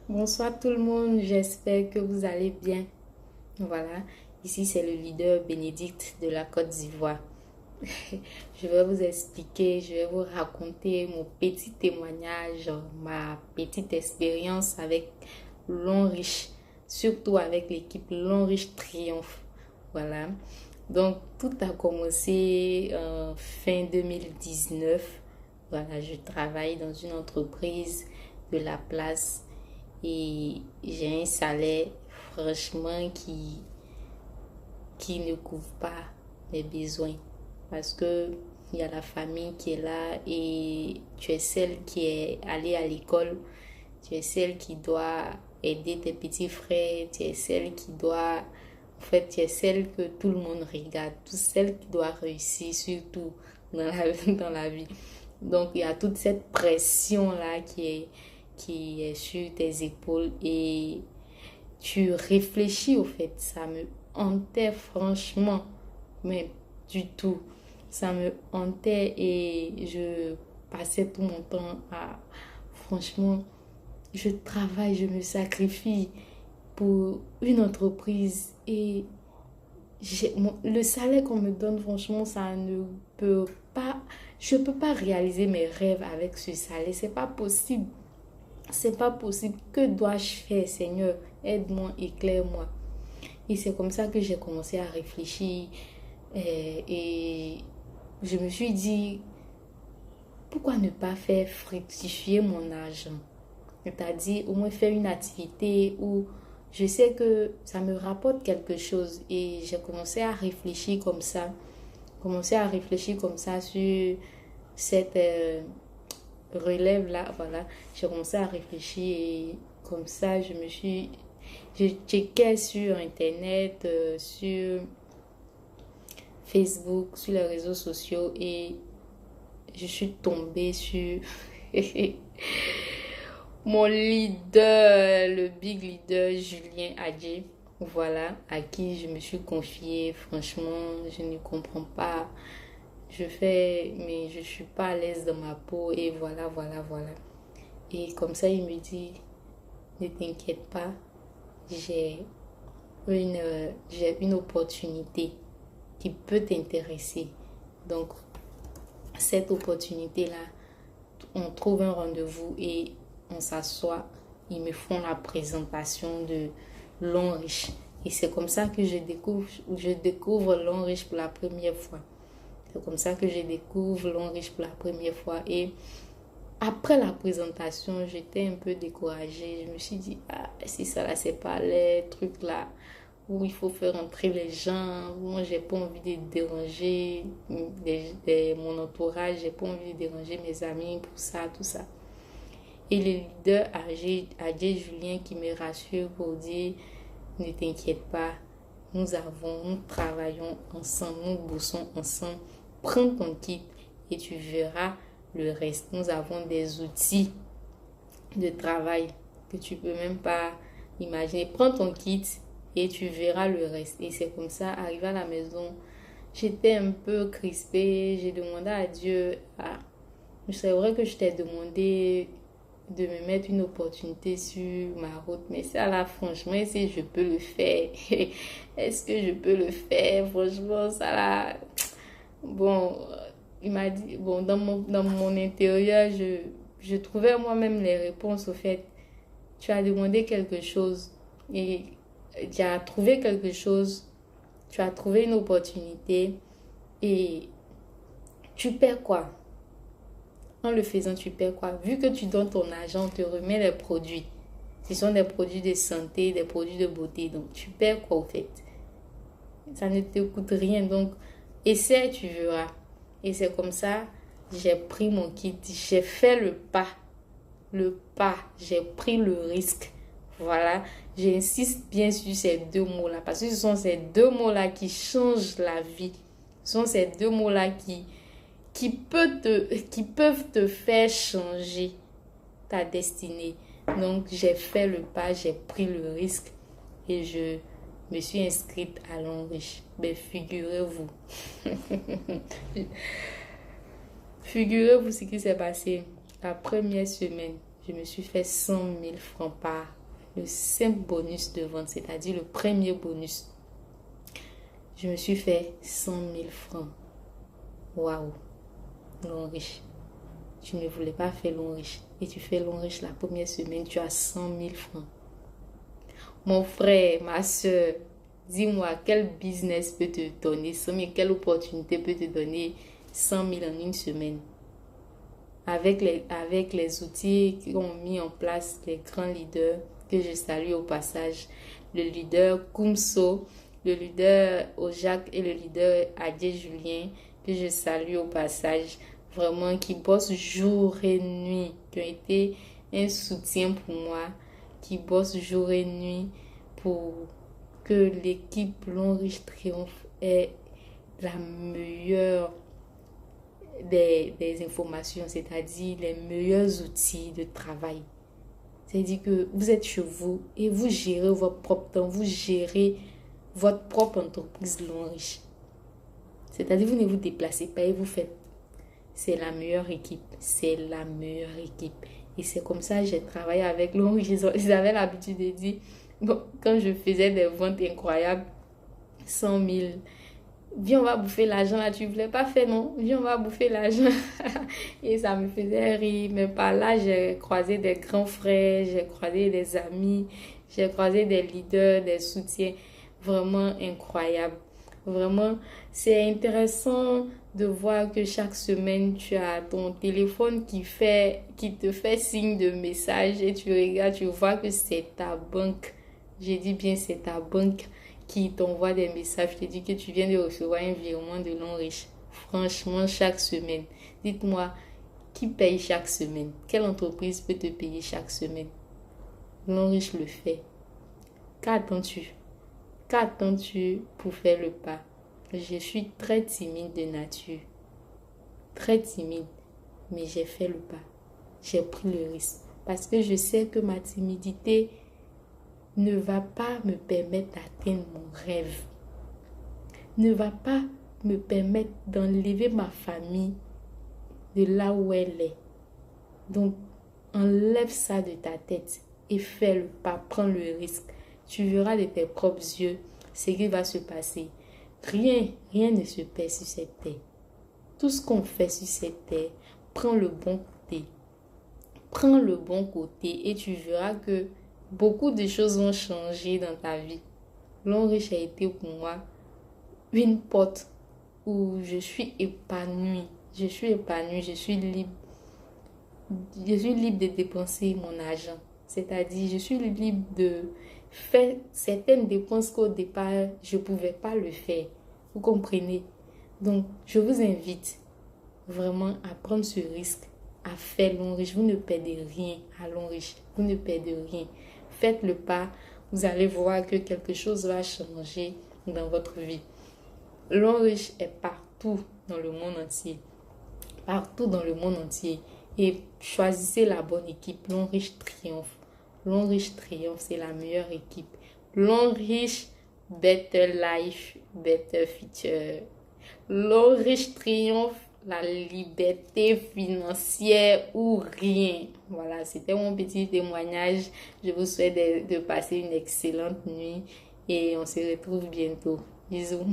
Bonsoir tout le monde, j'espère que vous allez bien. Voilà, ici c'est le leader Bénédicte de la Côte d'Ivoire. Je vais vous expliquer, je vais vous raconter mon petit témoignage, ma petite expérience avec Longriche, surtout avec l'équipe Longriche Triomphe. Voilà, donc tout a commencé fin 2019. Voilà, je travaille dans une entreprise de la place et j'ai un salaire franchement qui ne couvre pas mes besoins parce que il y a la famille qui est là et tu es celle qui est allée à l'école, tu es celle qui doit aider tes petits frères, tu es celle qui doit, en fait, tu es celle que tout le monde regarde, tu es celle qui doit réussir surtout dans la vie. Donc il y a toute cette pression là qui est sur tes épaules et tu réfléchis au fait. Ça me hantait franchement, mais du tout. Ça me hantait et je passais tout mon temps à... Franchement, je travaille, je me sacrifie pour une entreprise et le salaire qu'on me donne, franchement, ça ne peut pas... Je ne peux pas réaliser mes rêves avec ce salaire. C'est pas possible. C'est pas possible. Que dois-je faire, Seigneur? Aide-moi, éclaire-moi. Et c'est comme ça que j'ai commencé à réfléchir. Et je me suis dit, pourquoi ne pas faire fructifier mon argent? C'est-à-dire, au moins faire une activité où je sais que ça me rapporte quelque chose. Et j'ai commencé à réfléchir comme ça. Commencé à réfléchir comme ça sur cette relève là, voilà, j'ai commencé à réfléchir et comme ça je checkais sur internet, sur Facebook, sur les réseaux sociaux et je suis tombée sur mon leader, le big leader Julien Adjé, voilà, à qui je me suis confiée. Franchement, je ne comprends pas. Mais je suis pas à l'aise dans ma peau et voilà, voilà, voilà. Et comme ça, il me dit, ne t'inquiète pas, j'ai j'ai une opportunité qui peut t'intéresser. Donc, cette opportunité-là, on trouve un rendez-vous et on s'assoit. Ils me font la présentation de Longriche. Et c'est comme ça que je découvre Longriche pour la première fois. C'est comme ça que je découvre Longriche pour la première fois. Et après la présentation, j'étais un peu découragée. Je me suis dit, ah, si ça là, c'est pas les trucs là où il faut faire entrer les gens. Moi, j'ai pas envie de déranger mon entourage. J'ai pas envie de déranger mes amis pour ça, tout ça. Et le leader Adjé Julien qui me rassure pour dire, ne t'inquiète pas, nous travaillons ensemble, nous bossons ensemble. Prends ton kit et tu verras le reste. Nous avons des outils de travail que tu peux même pas imaginer. Prends ton kit et tu verras le reste. Et c'est comme ça, arrivé à la maison, j'étais un peu crispée. J'ai demandé à Dieu, ah, c'est vrai que je t'ai demandé de me mettre une opportunité sur ma route, mais ça là, franchement, si je peux le faire, est-ce que je peux le faire? Franchement, ça là, bon, il m'a dit, bon, dans mon intérieur, je trouvais moi-même les réponses au fait. Tu as demandé quelque chose et tu as trouvé quelque chose, tu as trouvé une opportunité et tu perds quoi? En le faisant, tu perds quoi? Vu que tu donnes ton argent, on te remet les produits. Ce sont des produits de santé, des produits de beauté. Donc, tu perds quoi au fait? Ça ne te coûte rien. Donc, essaie, tu verras. Et c'est comme ça, j'ai pris mon kit. J'ai fait le pas. Le pas. J'ai pris le risque. Voilà. J'insiste bien sur ces deux mots-là. Parce que ce sont ces deux mots-là qui changent la vie. Ce sont ces deux mots-là qui peuvent te faire changer ta destinée. Donc, j'ai fait le pas, j'ai pris le risque et je me suis inscrite à l'Enriche. Mais figurez-vous, figurez-vous ce qui s'est passé la première semaine. je me suis fait 100 000 francs par le simple bonus de vente, c'est-à-dire le premier bonus. Je me suis fait 100 000 francs. Waouh, l'homme riche. Tu ne voulais pas faire l'homme riche. Et tu fais l'homme riche la première semaine, tu as 100 000 francs. Mon frère, ma soeur, dis-moi, quel business peut te donner 100 000, quelle opportunité peut te donner 100 000 en une semaine? Avec les outils qu'ont mis en place les grands leaders, que je salue au passage, le leader Kumso, le leader Ojak et le leader Adje Julien, que je salue au passage, vraiment qui bossent jour et nuit, qui ont été un soutien pour moi, qui bossent jour et nuit pour que l'équipe Long Riche Triomphe ait la meilleure des informations, c'est-à-dire les meilleurs outils de travail. C'est-à-dire que vous êtes chez vous et vous gérez votre propre temps, vous gérez votre propre entreprise Long Riche. C'est-à-dire vous ne vous déplacez pas et vous faites. C'est la meilleure équipe. C'est la meilleure équipe. Et c'est comme ça que j'ai travaillé avec Long Riche. Ils avaient l'habitude de dire, bon, quand je faisais des ventes incroyables, 100 000, viens, on va bouffer l'argent là, tu voulais pas faire, non? Viens, on va bouffer l'argent. Et ça me faisait rire. Mais par là, j'ai croisé des grands frères, j'ai croisé des amis, j'ai croisé des leaders, des soutiens vraiment incroyables. Vraiment, c'est intéressant de voir que chaque semaine, tu as ton téléphone qui te fait signe de message et tu regardes, tu vois que c'est ta banque. Je dis bien, c'est ta banque qui t'envoie des messages. Je te dis que tu viens de recevoir un virement de Long Riche. Franchement, chaque semaine. Dites-moi, qui paye chaque semaine? Quelle entreprise peut te payer chaque semaine? Long Riche le fait. Qu'attends-tu? Qu'attends-tu pour faire le pas? Je suis très timide de nature. Très timide. Mais j'ai fait le pas. J'ai pris le risque. Parce que je sais que ma timidité ne va pas me permettre d'atteindre mon rêve. Ne va pas me permettre d'enlever ma famille de là où elle est. Donc, enlève ça de ta tête et fais le pas, prends le risque. Tu verras de tes propres yeux ce qui va se passer. Rien ne se perd sur cette terre. Tout ce qu'on fait sur cette terre, prends le bon côté. Prends le bon côté et tu verras que beaucoup de choses vont changer dans ta vie. Long Riche a été pour moi une porte où je suis épanouie. Je suis épanouie, je suis libre. Je suis libre de dépenser mon argent. C'est-à-dire, je suis libre de faire certaines dépenses qu'au départ, je ne pouvais pas le faire. Vous comprenez? Donc, je vous invite vraiment à prendre ce risque, à faire Long Riche. Vous ne perdez rien à Long Riche. Vous ne perdez rien. Faites le pas. Vous allez voir que quelque chose va changer dans votre vie. Long Riche est partout dans le monde entier. Partout dans le monde entier. Et choisissez la bonne équipe. Long Riche triomphe. Long Riche triomphe, c'est la meilleure équipe. Long Riche, better life, better future. Long Riche triomphe, la liberté financière ou rien. Voilà, c'était mon petit témoignage. Je vous souhaite de passer une excellente nuit et on se retrouve bientôt. Bisous.